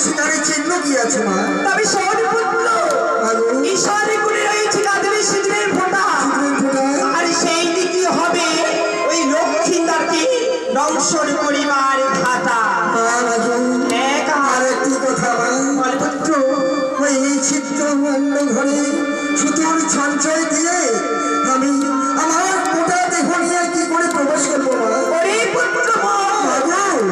সেখানে চিহ্ন কি আছে মা? তবে শোন পুত্র, ঈশ্বরে করে রয়েছে কাঁদলে সিঁদুরের ফোঁটা, আর সেই দিকে হবে ওই লক্ষ্মীদারকে দংশন করিবার ঘাটা। আর একটি কথা বল পুত্র, ওই ছিদ্র অন্য ঘরে সুতোর সঞ্চয় দিয়ে আমি আমার গোটা দেহ নিয়ে কি করে প্রবেশ করবো মা? ওরে পুত্র,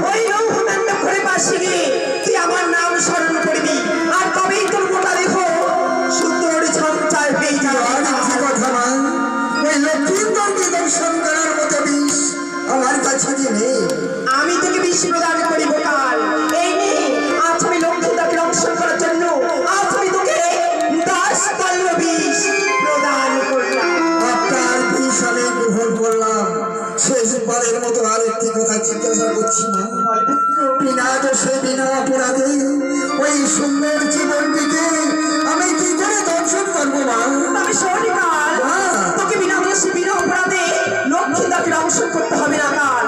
ওই লৌহদণ্ড ঘরে পাশে গিয়ে তুই আমার নাম স্মরণ করবি, আর তবেই তোর গোটা দেহ সুতোর সঞ্চয় হয়ে যাবে। আর একটি কথা মা, ওই লক্ষ্মীন্দরকে দর্শন করার মতো বিষ আমার কাছে যে নেই। আমি তোকে বিষ প্রদান করিব কাল। এই নে, আজ আমি লক্ষ্মীদাকে দর্শন করার জন্য আজ আমি তোকে 10 তল্য বিষ প্রদান করলাম। আপনার বিষ আমি গ্রহণ করলাম। শেষবারের মতো আর একটি কথা জিজ্ঞাসা করছি মা, বিনা দোষে বিনা অপরাধে ওই সুন্দর জীবনটিকে আমি কি করে দর্শন করবো মা? তবে শোনি কাল, তোকে বিনা দোষে বিনা অপরাধে লক্ষ্মীদাকে দর্শন করতে হবে না কাল।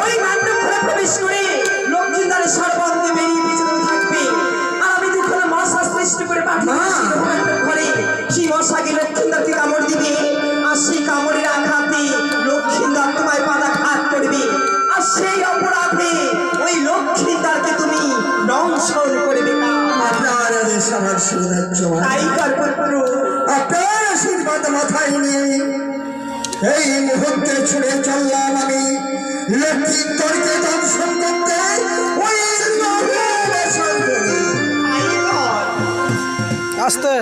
ওই মণ্ডপ ঘরে প্রবেশ করে লক্ষ্মীদারের সর্বাঙ্গে বেরিয়ে পিছনে থাকবে, আর আমি দুখানা মশা সৃষ্টি করে পাঠিয়েছি মণ্ডপ ঘরে। সেই মশাকে লক্ষ্মীদারকে কামড় দিবে, আর সেই কামড়ের আঘাতে লক্ষ্মীদার তোমায় পাদাঘাত করবে, আর সেই অপরাধে ওই লক্ষ্মীদারকে তুমি দংশন করবে কাল। আপনার আদেশ আমার সুরাজ্য তাই কর পুত্র। আপনার আশীর্বাদ মাথায় নিয়ে এই মুহূর্তে ছুড়ে চললাম আমি লক্ষ্মীন্দরকে দর্শন করতে। ওই তাই কর। আসতে